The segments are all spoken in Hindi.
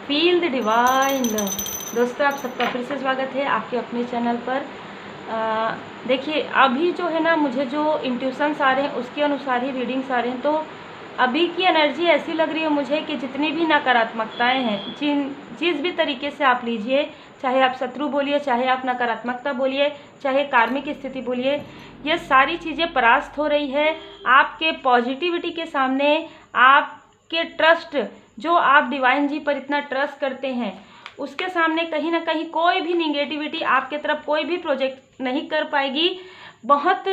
Feel the divine love. दोस्तों, आप सबका फिर से स्वागत है आपके अपने चैनल पर। देखिए, अभी जो है ना, मुझे जो इंट्यूशंस आ रहे हैं उसके अनुसार ही रीडिंग्स आ रहे हैं। तो अभी की एनर्जी ऐसी लग रही है मुझे कि जितनी भी नकारात्मकताएं हैं, जिस भी तरीके से आप लीजिए, चाहे आप शत्रु बोलिए, चाहे आप नकारात्मकता बोलिए, चाहे कार्मिक स्थिति बोलिए, ये सारी चीज़ें परास्त हो रही है आपके पॉजिटिविटी के सामने। आपके ट्रस्ट, जो आप डिवाइन जी पर इतना ट्रस्ट करते हैं, उसके सामने कहीं ना कहीं कोई भी निगेटिविटी आपके तरफ कोई भी प्रोजेक्ट नहीं कर पाएगी। बहुत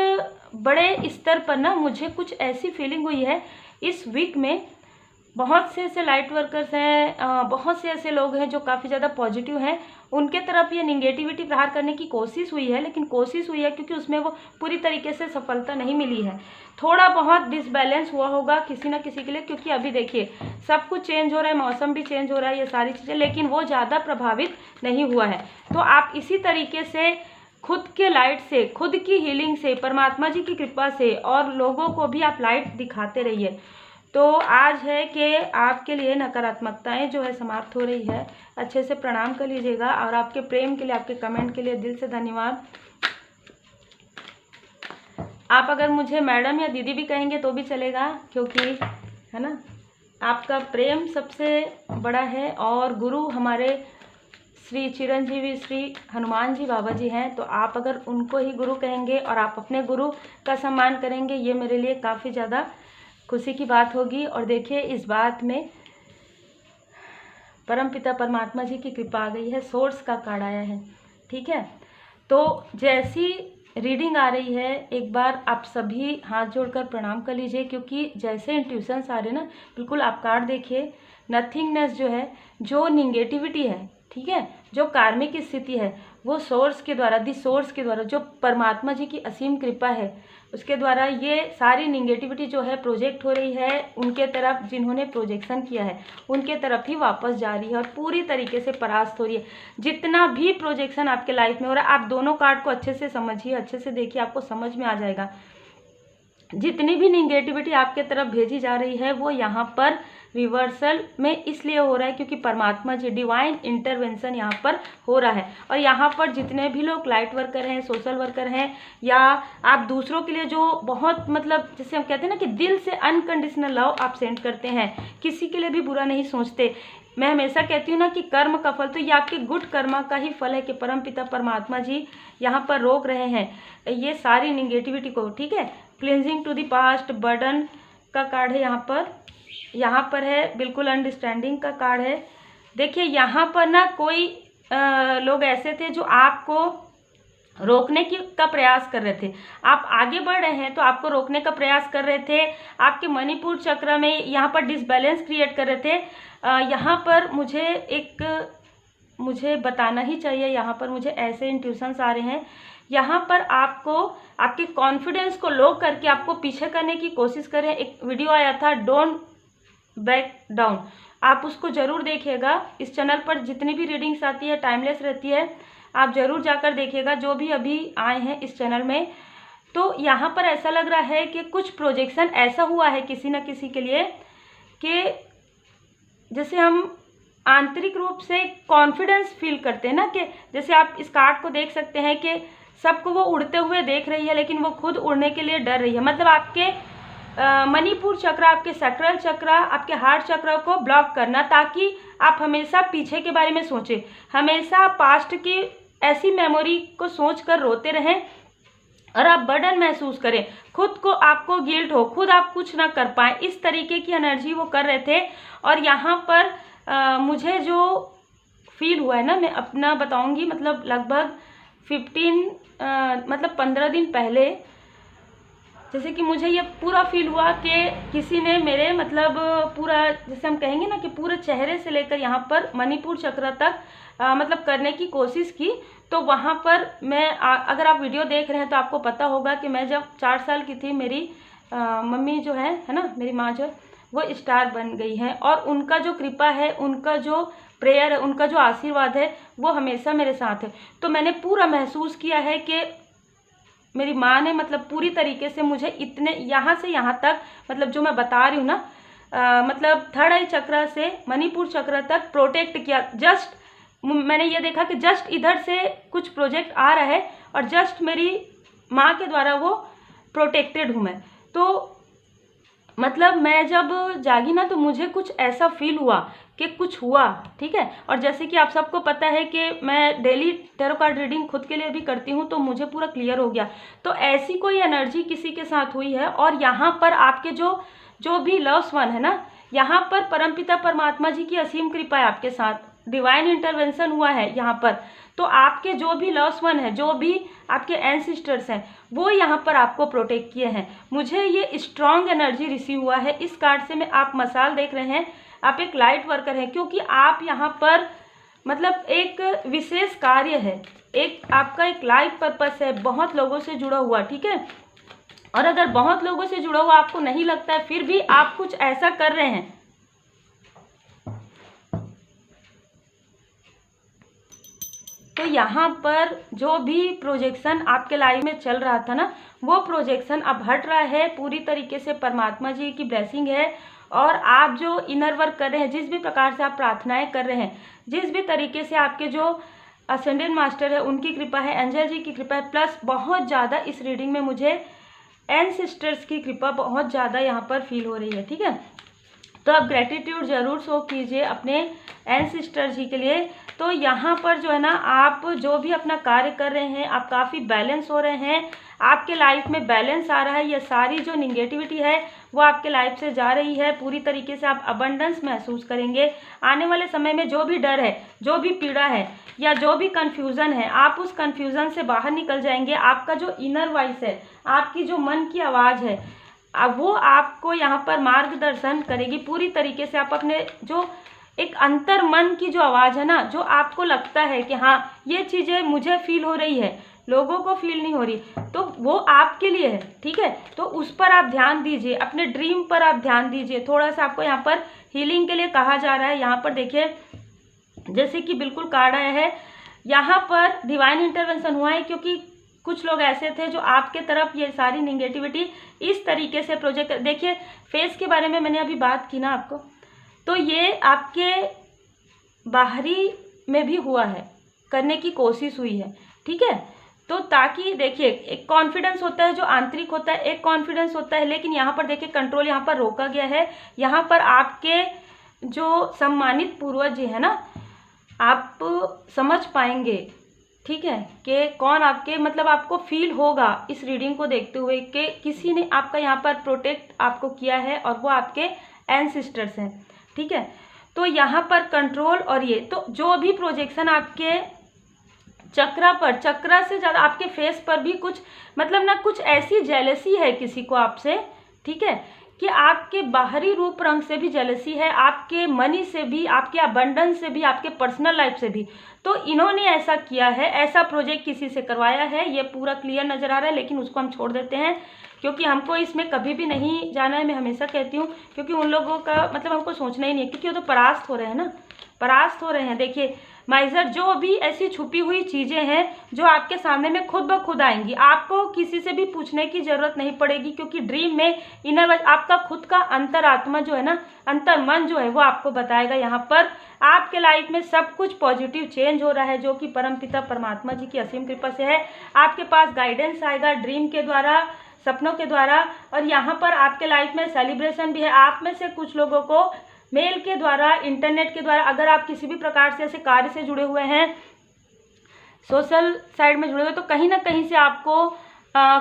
बड़े स्तर पर ना मुझे कुछ ऐसी फीलिंग हुई है इस वीक में। बहुत से ऐसे लाइट वर्कर्स हैं, बहुत से ऐसे लोग हैं जो काफ़ी ज़्यादा पॉजिटिव हैं, उनके तरफ ये निगेटिविटी प्रहार करने की कोशिश हुई है, लेकिन कोशिश हुई है क्योंकि उसमें वो पूरी तरीके से सफलता नहीं मिली है। थोड़ा बहुत डिसबैलेंस हुआ होगा किसी ना किसी के लिए, क्योंकि अभी देखिए सब कुछ चेंज हो रहा है, मौसम भी चेंज हो रहा है, ये सारी चीज़ें, लेकिन वो ज़्यादा प्रभावित नहीं हुआ है। तो आप इसी तरीके से खुद के लाइट से, खुद की हीलिंग से, परमात्मा जी की कृपा से और लोगों को भी आप लाइट दिखाते रहिए। तो आज है कि आपके लिए नकारात्मकताएं जो है समाप्त हो रही है। अच्छे से प्रणाम कर लीजिएगा, और आपके प्रेम के लिए, आपके कमेंट के लिए दिल से धन्यवाद। आप अगर मुझे मैडम या दीदी भी कहेंगे तो भी चलेगा, क्योंकि है ना, आपका प्रेम सबसे बड़ा है। और गुरु हमारे श्री चिरंजीवी श्री हनुमान जी बाबा जी हैं, तो आप अगर उनको ही गुरु कहेंगे और आप अपने गुरु का सम्मान करेंगे, ये मेरे लिए काफ़ी ज़्यादा खुशी की बात होगी। और देखिए, इस बात में परमपिता परमात्मा जी की कृपा आ गई है, सोर्स का कार्ड आया है। ठीक है, तो जैसी रीडिंग आ रही है, एक बार आप सभी हाथ जोड़कर प्रणाम कर लीजिए, क्योंकि जैसे इंट्यूशंस आ रहे हैं ना, बिल्कुल आप कार्ड देखिए। नथिंगनेस जो है, जो निगेटिविटी है, ठीक है, जो कार्मिक स्थिति है, वो सोर्स के द्वारा, दी सोर्स के द्वारा, जो परमात्मा जी की असीम कृपा है, उसके द्वारा ये सारी निगेटिविटी जो है प्रोजेक्ट हो रही है उनके तरफ, जिन्होंने प्रोजेक्शन किया है उनके तरफ ही वापस जा रही है और पूरी तरीके से परास्त हो रही है। जितना भी प्रोजेक्शन आपके लाइफ में हो रहा है, आप दोनों कार्ड को अच्छे से समझिए, अच्छे से देखिए, आपको समझ में आ जाएगा। जितनी भी निगेटिविटी आपके तरफ भेजी जा रही है वो यहाँ पर रिवर्सल में इसलिए हो रहा है क्योंकि परमात्मा जी, डिवाइन इंटरवेंशन यहाँ पर हो रहा है। और यहाँ पर जितने भी लोग लाइट वर्कर हैं, सोशल वर्कर हैं, या आप दूसरों के लिए जो बहुत, मतलब जैसे हम कहते हैं ना कि दिल से अनकंडीशनल लव आप सेंड करते हैं, किसी के लिए भी बुरा नहीं सोचते। मैं हमेशा कहती हूँ ना कि कर्म का फल, तो ये आपके गुड कर्मा का ही फल है कि परमपिता परमात्मा जी यहाँ पर रोक रहे हैं ये सारी निगेटिविटी को। ठीक है, cleansing to the past, burden का कार्ड है यहाँ पर है, बिल्कुल अंडरस्टैंडिंग का कार्ड है। देखिए, यहाँ पर ना कोई लोग ऐसे थे जो आपको रोकने का प्रयास कर रहे थे। आप आगे बढ़ रहे हैं तो आपको रोकने का प्रयास कर रहे थे, आपके मणिपुर चक्र में यहाँ पर डिसबैलेंस क्रिएट कर रहे थे। यहाँ पर मुझे बताना ही चाहिए, यहाँ पर मुझे ऐसे इंट्यूशंस आ रहे हैं, यहाँ पर आपको आपके कॉन्फिडेंस को लो करके आपको पीछे करने की कोशिश करें। एक वीडियो आया था, डोंट बैक डाउन, आप उसको ज़रूर देखिएगा। इस चैनल पर जितनी भी रीडिंग्स आती है टाइमलेस रहती है, आप ज़रूर जाकर देखिएगा, जो भी अभी आए हैं इस चैनल में। तो यहाँ पर ऐसा लग रहा है कि कुछ प्रोजेक्शन ऐसा हुआ है किसी न किसी के लिए कि जैसे हम आंतरिक रूप से कॉन्फिडेंस फील करते हैं ना, कि जैसे आप इस कार्ड को देख सकते हैं कि सबको वो उड़ते हुए देख रही है, लेकिन वो खुद उड़ने के लिए डर रही है। मतलब आपके मणिपुर चक्र, आपके सैक्रल चक्र, आपके हार्ट चक्र को ब्लॉक करना, ताकि आप हमेशा पीछे के बारे में सोचें, हमेशा पास्ट की ऐसी मेमोरी को सोचकर रोते रहें और आप बर्डन महसूस करें, खुद को, आपको गिल्ट हो, खुद आप कुछ ना कर पाएँ, इस तरीके की एनर्जी वो कर रहे थे। और यहाँ पर मुझे जो फील हुआ है ना, मैं अपना बताऊंगी, मतलब लगभग 15 दिन पहले, जैसे कि मुझे ये पूरा फील हुआ कि किसी ने मेरे, मतलब पूरा, जैसे हम कहेंगे ना कि पूरे चेहरे से लेकर यहाँ पर मणिपुर चक्र तक मतलब करने की कोशिश की। तो वहाँ पर मैं अगर आप वीडियो देख रहे हैं तो आपको पता होगा कि मैं जब 4 साल की थी, मेरी मम्मी जो है ना, मेरी माँ जो, वो स्टार बन गई हैं, और उनका जो कृपा है, उनका जो प्रेयर है, उनका जो आशीर्वाद है, वो हमेशा मेरे साथ है। तो मैंने पूरा महसूस किया है कि मेरी माँ ने, मतलब पूरी तरीके से मुझे इतने यहाँ से यहाँ तक, मतलब जो मैं बता रही हूँ ना, मतलब थर्ड आई चक्र से मणिपुर चक्र तक प्रोटेक्ट किया। जस्ट मैंने ये देखा कि जस्ट इधर से कुछ प्रोजेक्ट आ रहा है और जस्ट मेरी माँ के द्वारा वो प्रोटेक्टेड हूँ मैं। तो मतलब मैं जब जागी ना तो मुझे कुछ ऐसा फील हुआ कि कुछ हुआ, ठीक है। और जैसे कि आप सबको पता है कि मैं डेली टैरो कार्ड रीडिंग खुद के लिए भी करती हूँ, तो मुझे पूरा क्लियर हो गया। तो ऐसी कोई एनर्जी किसी के साथ हुई है और यहाँ पर आपके जो भी लव्स वन है ना, यहाँ पर परमपिता परमात्मा जी की असीम कृपा है आपके साथ, डिवाइन इंटरवेंशन हुआ है यहाँ पर। तो आपके जो भी लव्स वन है, जो भी आपके एंसेस्टर्स हैं, वो यहाँ पर आपको प्रोटेक्ट किए हैं। मुझे ये स्ट्रॉन्ग एनर्जी रिसीव हुआ है। इस कार्ड से मैं, आप मसाल देख रहे हैं, आप एक लाइट वर्कर हैं, क्योंकि आप यहाँ पर मतलब एक विशेष कार्य है, एक आपका एक लाइफ पर्पस है, बहुत लोगों से जुड़ा हुआ, ठीक है। और अगर बहुत लोगों से जुड़ा हुआ आपको नहीं लगता है, फिर भी आप कुछ ऐसा कर रहे हैं, तो यहाँ पर जो भी प्रोजेक्शन आपके लाइफ में चल रहा था ना, वो प्रोजेक्शन अब हट रहा है पूरी तरीके से। परमात्मा जी की ब्लेसिंग है। और आप जो इनर वर्क कर रहे हैं, जिस भी प्रकार से आप प्रार्थनाएं कर रहे हैं, जिस भी तरीके से आपके जो असेंडेंट मास्टर है उनकी कृपा है, एंजल जी की कृपा है, प्लस बहुत ज़्यादा इस रीडिंग में मुझे एंसेस्टर्स की कृपा बहुत ज़्यादा यहाँ पर फील हो रही है, ठीक है। तो आप ग्रेटिट्यूड ज़रूर शो कीजिए अपने एंसेस्टर जी के लिए। तो यहाँ पर जो है ना, आप जो भी अपना कार्य कर रहे हैं, आप काफ़ी बैलेंस हो रहे हैं, आपके लाइफ में बैलेंस आ रहा है। ये सारी जो निगेटिविटी है वो आपके लाइफ से जा रही है पूरी तरीके से। आप अबंडेंस महसूस करेंगे। आने वाले समय में जो भी डर है, जो भी पीड़ा है, या जो भी कन्फ्यूज़न है, आप उस कन्फ्यूज़न से बाहर निकल जाएंगे। आपका जो इनर वॉइस है, आपकी जो मन की आवाज़ है, अब वो आपको यहाँ पर मार्गदर्शन करेगी पूरी तरीके से। आप अपने जो एक अंतर मन की जो आवाज़ है ना, जो आपको लगता है कि हाँ ये चीज़ें मुझे फील हो रही है, लोगों को फील नहीं हो रही, तो वो आपके लिए है, ठीक है। तो उस पर आप ध्यान दीजिए, अपने ड्रीम पर आप ध्यान दीजिए। थोड़ा सा आपको यहाँ पर हीलिंग के लिए कहा जा रहा है। यहाँ पर देखिए, जैसे कि बिल्कुल कार्ड आया है, यहाँ पर डिवाइन इंटरवेंशन हुआ है, क्योंकि कुछ लोग ऐसे थे जो आपके तरफ ये सारी निगेटिविटी इस तरीके से प्रोजेक्ट। देखिए, फेस के बारे में मैंने अभी बात की ना आपको, तो ये आपके बाहरी में भी हुआ है, करने की कोशिश हुई है, ठीक है। तो ताकि देखिए, एक कॉन्फिडेंस होता है जो आंतरिक होता है, एक कॉन्फिडेंस होता है, लेकिन यहाँ पर देखिए कंट्रोल यहाँ पर रोका गया है। यहाँ पर आपके जो सम्मानित पूर्वज जी है ना, आप समझ पाएंगे, ठीक है, कि कौन आपके, मतलब आपको फील होगा इस रीडिंग को देखते हुए कि किसी ने आपका यहाँ पर प्रोटेक्ट आपको किया है और वो आपके एंसेस्टर्स हैं, ठीक है। तो यहाँ पर कंट्रोल, और ये तो जो भी प्रोजेक्शन आपके चक्रा पर, चक्रा से ज़्यादा आपके फेस पर भी कुछ, मतलब ना कुछ ऐसी जेलसी है किसी को आपसे, ठीक है, कि आपके बाहरी रूप रंग से भी जेलसी है, आपके मनी से भी, आपके अबंडेंस से भी, आपके पर्सनल लाइफ से भी। तो इन्होंने ऐसा किया है, ऐसा प्रोजेक्ट किसी से करवाया है, ये पूरा क्लियर नज़र आ रहा है, लेकिन उसको हम छोड़ देते हैं, क्योंकि हमको इसमें कभी भी नहीं जाना है। मैं हमेशा कहती हूँ, क्योंकि उन लोगों का मतलब हमको सोचना ही नहीं है, क्योंकि वो तो परास्त हो रहे हैं ना, परास्त हो रहे हैं। देखिए माइजर, जो भी ऐसी छुपी हुई चीज़ें हैं जो आपके सामने में खुद ब खुद आएंगी, आपको किसी से भी पूछने की ज़रूरत नहीं पड़ेगी, क्योंकि ड्रीम में इनर आपका खुद का अंतरात्मा जो है ना, अंतर मन जो है, वो आपको बताएगा। यहाँ पर आपके लाइफ में सब कुछ पॉजिटिव चेंज हो रहा है, जो कि परमपिता परमात्मा जी की असीम कृपा से है। आपके पास गाइडेंस आएगा ड्रीम के द्वारा, सपनों के द्वारा, और यहाँ पर आपके लाइफ में सेलिब्रेशन भी है। आप में से कुछ लोगों को मेल के द्वारा, इंटरनेट के द्वारा, अगर आप किसी भी प्रकार से ऐसे कार्य से जुड़े हुए हैं, सोशल साइड में जुड़े हुए, तो कहीं ना कहीं से आपको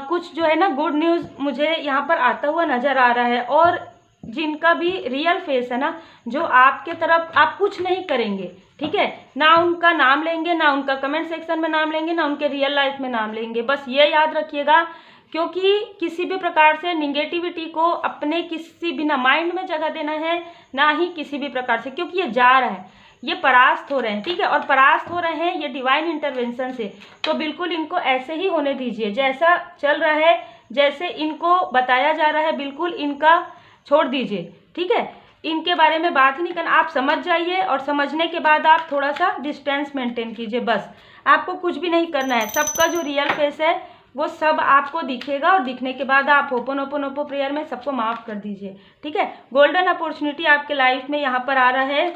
कुछ जो है ना गुड न्यूज़ मुझे यहाँ पर आता हुआ नज़र आ रहा है। और जिनका भी रियल फेस है ना, जो आपके तरफ, आप कुछ नहीं करेंगे, ठीक है, ना उनका नाम लेंगे, ना उनका कमेंट सेक्शन में नाम लेंगे, ना उनके रियल लाइफ में नाम लेंगे, बस ये याद रखिएगा। क्योंकि किसी भी प्रकार से निगेटिविटी को अपने किसी भी ना माइंड में जगह देना है, ना ही किसी भी प्रकार से, क्योंकि ये जा रहा है, ये परास्त हो रहे हैं, ठीक है, और परास्त हो रहे हैं ये डिवाइन इंटरवेंशन से। तो बिल्कुल इनको ऐसे ही होने दीजिए, जैसा चल रहा है, जैसे इनको बताया जा रहा है, बिल्कुल इनका छोड़ दीजिए, ठीक है। इनके बारे में बात ही नहीं करना, आप समझ जाइए, और समझने के बाद आप थोड़ा सा डिस्टेंस मेंटेन कीजिए, बस आपको कुछ भी नहीं करना है। सबका जो रियल फेस है वो सब आपको दिखेगा, और दिखने के बाद आप होपोनोपोनोपो प्रेयर में सबको माफ़ कर दीजिए, ठीक है। गोल्डन अपॉर्चुनिटी आपके लाइफ में यहाँ पर आ रहा है,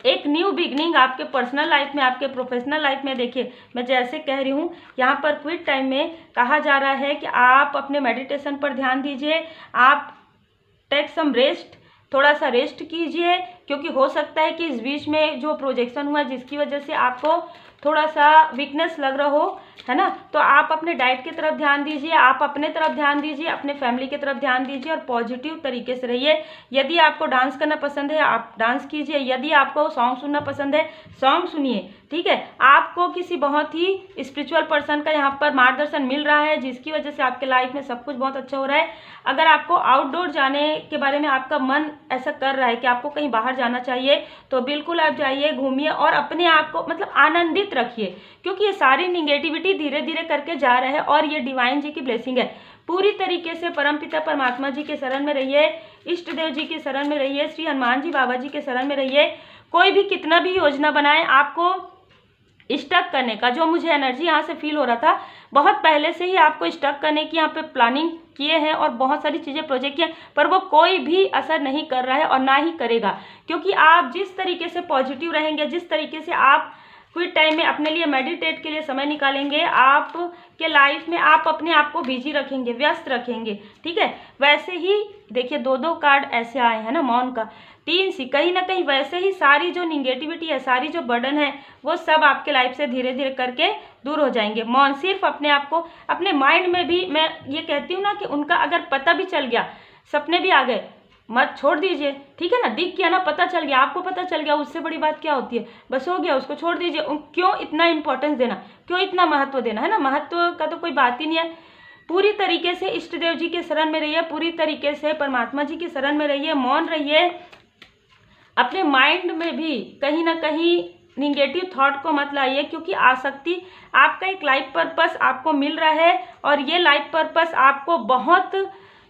एक न्यू बिगनिंग आपके पर्सनल लाइफ में, आपके प्रोफेशनल लाइफ में। देखिए मैं जैसे कह रही हूँ, यहाँ पर क्विट टाइम में कहा जा रहा है कि आप अपने मेडिटेशन पर ध्यान दीजिए, आप टेक सम रेस्ट, थोड़ा सा रेस्ट कीजिए, क्योंकि हो सकता है कि इस बीच में जो प्रोजेक्शन हुआ जिसकी वजह से आपको थोड़ा सा वीकनेस लग रहा हो, है ना। तो आप अपने डाइट की तरफ ध्यान दीजिए, आप अपने तरफ ध्यान दीजिए, अपने फैमिली की तरफ ध्यान दीजिए, और पॉजिटिव तरीके से रहिए। यदि आपको डांस करना पसंद है आप डांस कीजिए, यदि आपको सॉन्ग सुनना पसंद है सॉन्ग सुनिए, ठीक है। आपको किसी बहुत ही स्पिरिचुअल पर्सन का यहाँ पर मार्गदर्शन मिल रहा है, जिसकी वजह से आपके लाइफ में सब कुछ बहुत अच्छा हो रहा है। अगर आपको आउटडोर जाने के बारे में आपका मन ऐसा कर रहा है कि आपको कहीं बाहर जाना चाहिए, तो बिल्कुल आप जाइए, घूमिए, और अपने आप को मतलब आनंदित रखिए, क्योंकि ये सारी निगेटिविटी धीरे धीरे करके जा रहे हैं, और ये डिवाइन जी की ब्लेसिंग है। पूरी तरीके से परमपिता परमात्मा जी के शरण में रहिए, इष्ट देव जी के शरण में रहिए, श्री हनुमान जी बाबा जी के शरण में रहिए। कोई भी कितना भी योजना बनाए, आपको स्टक करने का, जो मुझे एनर्जी यहाँ से फील हो रहा था, बहुत पहले से ही आपको स्टक करने की यहाँ पे प्लानिंग किए हैं, और बहुत सारी चीज़ें प्रोजेक्ट किए, पर वो कोई भी असर नहीं कर रहा है और ना ही करेगा, क्योंकि आप जिस तरीके से पॉजिटिव रहेंगे, जिस तरीके से आप क्विट टाइम में अपने लिए मेडिटेट के लिए समय निकालेंगे, आपके लाइफ में आप अपने आप को बिजी रखेंगे, व्यस्त रखेंगे, ठीक है। वैसे ही देखिए 2-2 कार्ड ऐसे आए हैं ना, मौन का 3 सी, कहीं ना कहीं वैसे ही सारी जो निगेटिविटी है, सारी जो बर्डन है, वो सब आपके लाइफ से धीरे धीरे करके दूर हो जाएंगे। मौन सिर्फ अपने आप को, अपने माइंड में भी, मैं ये कहती हूँ ना कि उनका अगर पता भी चल गया, सपने भी आ गए, मत छोड़ दीजिए, ठीक है ना। दिख गया ना, पता चल गया, आपको पता चल गया, उससे बड़ी बात क्या होती है, बस हो गया, उसको छोड़ दीजिए। क्यों इतना इंपॉर्टेंस देना, क्यों इतना महत्व देना, है ना। महत्व का तो कोई बात ही नहीं है। पूरी तरीके से इष्ट देव जी के शरण में रहिए, पूरी तरीके से परमात्मा जी के शरण में रहिए, मौन रहिए। अपने माइंड में भी कहीं ना कहीं निगेटिव थॉट को मत लाइए, क्योंकि आसक्ति, आपका एक लाइफ पर्पस आपको मिल रहा है, और ये लाइफ पर्पस आपको बहुत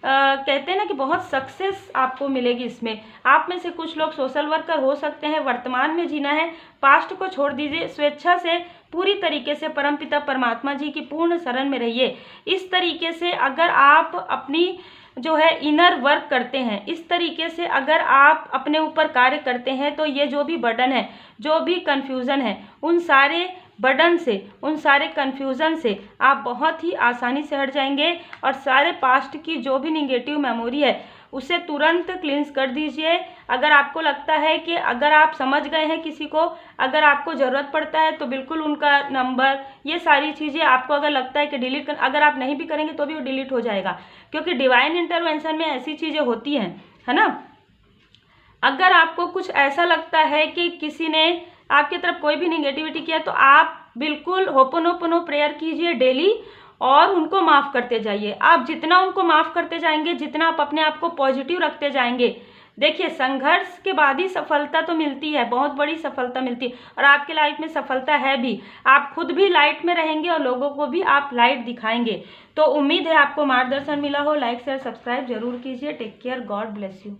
कहते हैं ना कि बहुत सक्सेस आपको मिलेगी इसमें। आप में से कुछ लोग सोशल वर्कर हो सकते हैं, वर्तमान में जीना है, पास्ट को छोड़ दीजिए, स्वेच्छा से पूरी तरीके से परमपिता परमात्मा जी की पूर्ण शरण में रहिए। इस तरीके से अगर आप अपनी जो है इनर वर्क करते हैं, इस तरीके से अगर आप अपने ऊपर कार्य करते हैं, तो ये जो भी बर्डन है, जो भी कन्फ्यूज़न है, उन सारे बर्डन से, उन सारे कन्फ्यूज़न से आप बहुत ही आसानी से हट जाएंगे, और सारे पास्ट की जो भी निगेटिव मेमोरी है उसे तुरंत क्लींस कर दीजिए। अगर आपको लगता है कि अगर आप समझ गए हैं किसी को, अगर आपको ज़रूरत पड़ता है, तो बिल्कुल उनका नंबर, ये सारी चीज़ें आपको अगर लगता है कि डिलीट कर, अगर आप नहीं भी करेंगे तो भी वो डिलीट हो जाएगा, क्योंकि डिवाइन इंटरवेंशन में ऐसी चीज़ें होती हैं, है ना। अगर आपको कुछ ऐसा लगता है कि किसी ने आपकी तरफ कोई भी निगेटिविटी किया, तो आप बिल्कुल होपोनोपोनो प्रेयर कीजिए डेली, और उनको माफ़ करते जाइए। आप जितना उनको माफ़ करते जाएंगे, जितना आप अपने आप को पॉजिटिव रखते जाएंगे, देखिए संघर्ष के बाद ही सफलता तो मिलती है, बहुत बड़ी सफलता मिलती है, और आपके लाइफ में सफलता है भी। आप खुद भी लाइट में रहेंगे और लोगों को भी आप लाइट दिखाएंगे। तो उम्मीद है आपको मार्गदर्शन मिला हो। लाइक शेयर सब्सक्राइब जरूर कीजिए। Take care, God bless you.